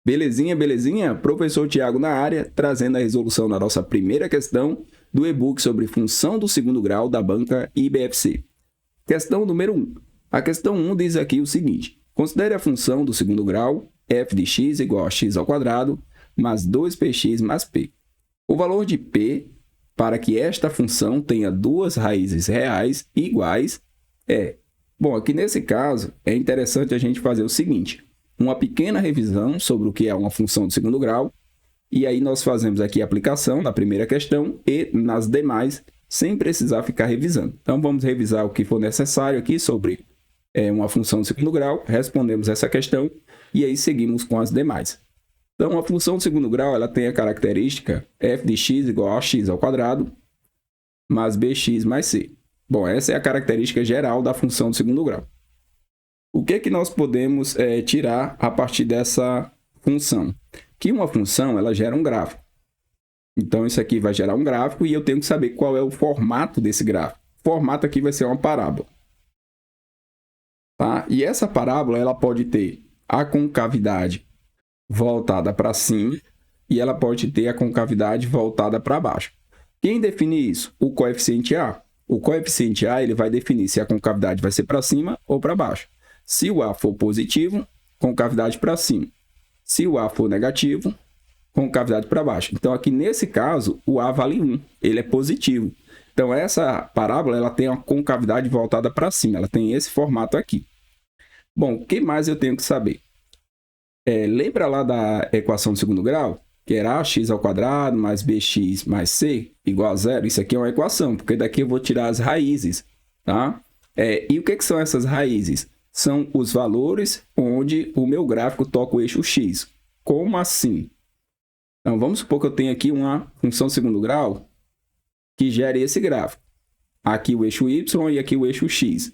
Belezinha, belezinha? Professor Tiago na área, trazendo a resolução da nossa primeira questão do e-book sobre função do segundo grau da banca IBFC. Questão número 1. A questão 1 diz aqui o seguinte: considere a função do segundo grau f de x igual a x ao quadrado mais 2px mais p. O valor de p para que esta função tenha duas raízes reais iguais é... Bom, aqui nesse caso é interessante a gente fazer o seguinte: uma pequena revisão sobre o que é uma função de segundo grau, e aí nós fazemos aqui a aplicação na primeira questão e nas demais, sem precisar ficar revisando. Então, vamos revisar o que for necessário aqui sobre uma função de segundo grau, respondemos essa questão e aí seguimos com as demais. Então, a função de segundo grau ela tem a característica f de x igual a x ao quadrado mais bx mais c. Bom, essa é a característica geral da função de segundo grau. O que é que nós podemos tirar a partir dessa função? Que uma função ela gera um gráfico. Então, isso aqui vai gerar um gráfico e eu tenho que saber qual é o formato desse gráfico. O formato aqui vai ser uma parábola. Tá? E essa parábola ela pode ter a concavidade voltada para cima e ela pode ter a concavidade voltada para baixo. Quem define isso? O coeficiente A. O coeficiente A ele vai definir se a concavidade vai ser para cima ou para baixo. Se o A for positivo, concavidade para cima. Se o A for negativo, concavidade para baixo. Então, aqui nesse caso, o A vale 1. Ele é positivo. Então, essa parábola ela tem uma concavidade voltada para cima. Ela tem esse formato aqui. Bom, o que mais eu tenho que saber? Lembra lá da equação de segundo grau? Que era ax ao quadrado mais bx mais c igual a zero. Isso aqui é uma equação, porque daqui eu vou tirar as raízes. Tá? E o que são essas raízes? São os valores onde o meu gráfico toca o eixo x. Como assim? Então, vamos supor que eu tenho aqui uma função de segundo grau que gere esse gráfico. Aqui o eixo y e aqui o eixo x.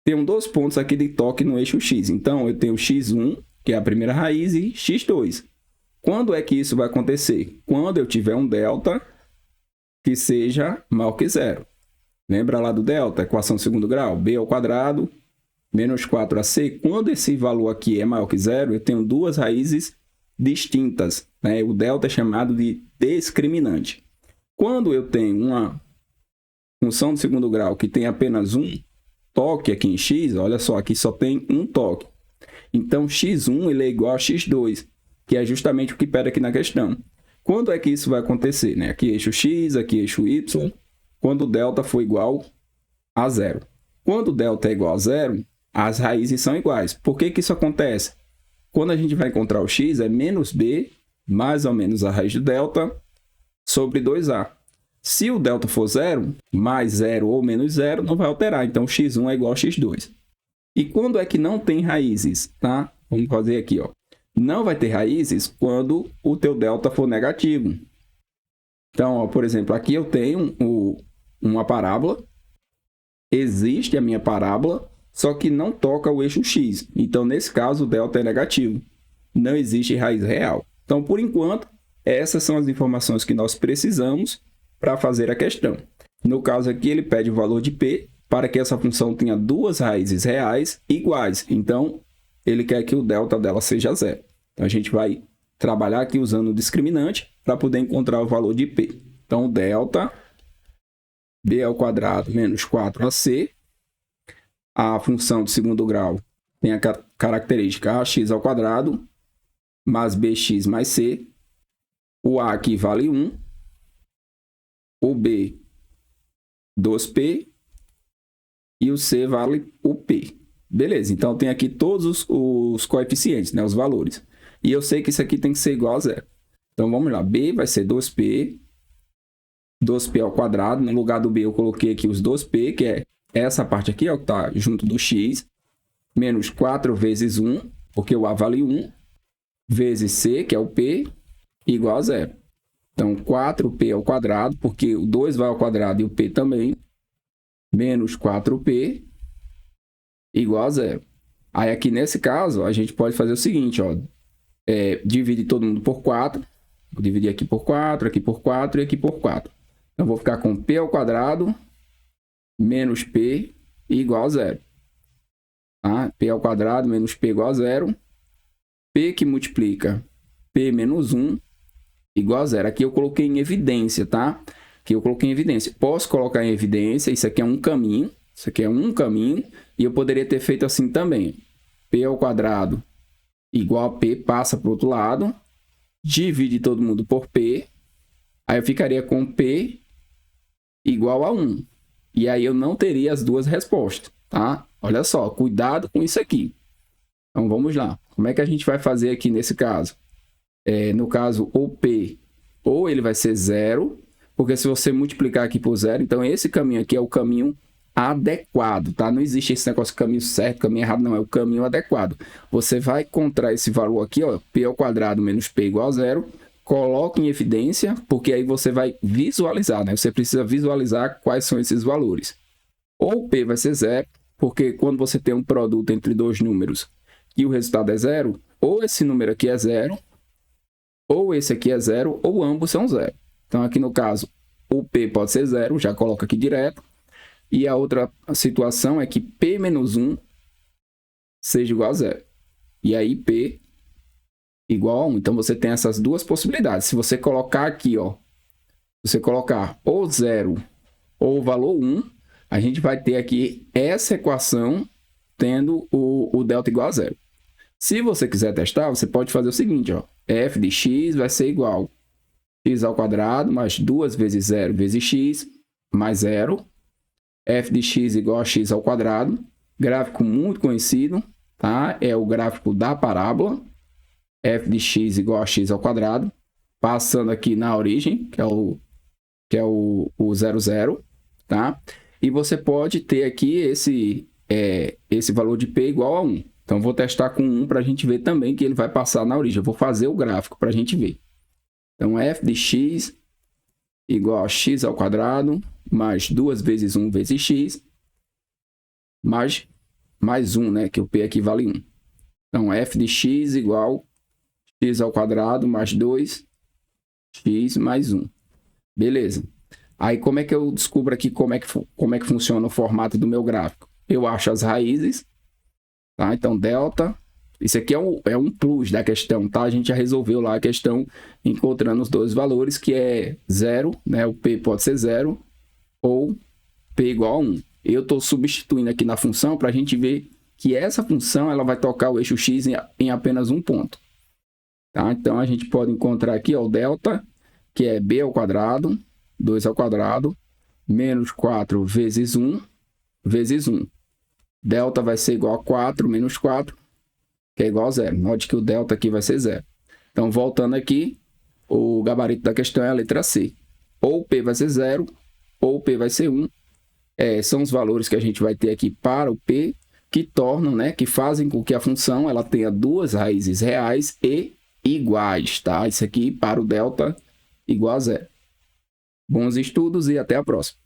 Tenho dois pontos aqui de toque no eixo x. Então, eu tenho x1, que é a primeira raiz, e x2. Quando é que isso vai acontecer? Quando eu tiver um delta que seja maior que zero. Lembra lá do delta? Equação de segundo grau? B ao quadrado menos 4ac. Quando esse valor aqui é maior que zero, eu tenho duas raízes distintas. Né? O delta é chamado de discriminante. Quando eu tenho uma função de segundo grau que tem apenas um toque aqui em x, olha só, aqui só tem um toque. Então, x1 ele é igual a x2, que é justamente o que pede aqui na questão. Quando é que isso vai acontecer? Né? Aqui eixo x, aqui eixo y, quando o delta for igual a zero. Quando o delta é igual a zero, as raízes são iguais. Por que isso acontece? Quando a gente vai encontrar o x, é menos b, mais ou menos a raiz do delta, sobre 2a. Se o delta for zero, mais zero ou menos zero, não vai alterar. Então, x1 é igual a x2. E quando é que não tem raízes? Tá? Vamos fazer aqui. Ó. Não vai ter raízes quando o teu delta for negativo. Então, ó, por exemplo, aqui eu tenho uma parábola. Existe a minha parábola, só que não toca o eixo x. Então, nesse caso, o delta é negativo. Não existe raiz real. Então, por enquanto, essas são as informações que nós precisamos para fazer a questão. No caso aqui, ele pede o valor de p para que essa função tenha duas raízes reais iguais. Então, ele quer que o delta dela seja zero. Então, a gente vai trabalhar aqui usando o discriminante para poder encontrar o valor de p. Então, delta b ao quadrado menos 4ac. A função de segundo grau tem a característica ax ao quadrado mais bx mais c. O a aqui vale 1. O b, 2p. E o c vale o p. Beleza, então tem aqui todos os coeficientes, né, os valores. E eu sei que isso aqui tem que ser igual a zero. Então, vamos lá. B vai ser 2p. 2p ao quadrado. No lugar do b, eu coloquei aqui os 2p, que é essa parte aqui, ó, que está junto do x. Menos 4 vezes 1, porque o a vale 1. Vezes c, que é o p, igual a zero. Então, 4p ao quadrado, porque o 2 vai ao quadrado e o p também. Menos 4p igual a zero. Aí, aqui nesse caso, a gente pode fazer o seguinte, ó. Divide todo mundo por 4. Vou dividir aqui por 4 e aqui por 4. Então, vou ficar com p ao quadrado menos p igual a zero. Tá? P ao quadrado menos p igual a zero. P que multiplica P menos 1 igual a zero. Aqui eu coloquei em evidência, tá? Aqui eu coloquei em evidência. Posso colocar em evidência, isso aqui é um caminho, isso aqui é um caminho, e eu poderia ter feito assim também. P ao quadrado igual a P, passa para o outro lado, divide todo mundo por P, aí eu ficaria com P igual a 1. E aí eu não teria as duas respostas, tá? Olha só, cuidado com isso aqui. Então vamos lá. Como é que a gente vai fazer aqui nesse caso? No caso, o P, ou ele vai ser 0, porque se você multiplicar aqui por 0, então esse caminho aqui é o caminho adequado, tá? Não existe esse negócio de caminho certo, caminho errado, não, é o caminho adequado. Você vai encontrar esse valor aqui, ó, P ao quadrado menos P igual a 0, coloque em evidência, porque aí você vai visualizar, né? Você precisa visualizar quais são esses valores. Ou P vai ser 0, porque quando você tem um produto entre dois números e o resultado é 0, ou esse número aqui é 0, ou esse aqui é 0, ou ambos são 0. Então, aqui no caso, o P pode ser 0, já coloca aqui direto. E a outra situação é que P menos 1 seja igual a 0. E aí, P igual a 1. Então, você tem essas duas possibilidades. Se você colocar aqui, ó, você colocar ou 0 ou o valor 1, a gente vai ter aqui essa equação tendo o delta igual a 0. Se você quiser testar, você pode fazer o seguinte, ó, f de x vai ser igual a x ao quadrado mais 2 vezes 0 vezes x mais 0. F de x igual a x ao quadrado. Gráfico muito conhecido, tá? É o gráfico da parábola. F de x igual a x ao quadrado. Passando aqui na origem, que é o 0,0, tá? E você pode ter aqui esse valor de P igual a 1. Então, vou testar com 1 para a gente ver também que ele vai passar na origem. Eu vou fazer o gráfico para a gente ver. Então, f de x igual a x ao quadrado mais 2 vezes 1 vezes x mais 1, né? Que o P aqui vale 1. Então, f de x igual a x ao quadrado mais 2x mais 1. Beleza. Aí, como é que eu descubro aqui como é que funciona o formato do meu gráfico? Eu acho as raízes, tá? Então, delta. Isso aqui é um plus da questão, tá? A gente já resolveu lá a questão encontrando os dois valores, que é 0, né? O P pode ser 0 ou P igual a 1. Eu estou substituindo aqui na função para a gente ver que essa função ela vai tocar o eixo x em apenas um ponto. Tá? Então, a gente pode encontrar aqui ó, o delta, que é b ao quadrado, 2 ao quadrado, menos 4 vezes 1, vezes 1. Delta vai ser igual a 4 menos 4, que é igual a 0. Note que o delta aqui vai ser 0. Então, voltando aqui, o gabarito da questão é a letra C. Ou P vai ser 0, ou P vai ser 1. São os valores que a gente vai ter aqui para o P, que tornam, né, que fazem com que a função ela tenha duas raízes reais e iguais, tá? Isso aqui para o delta igual a 0. Bons estudos e até a próxima.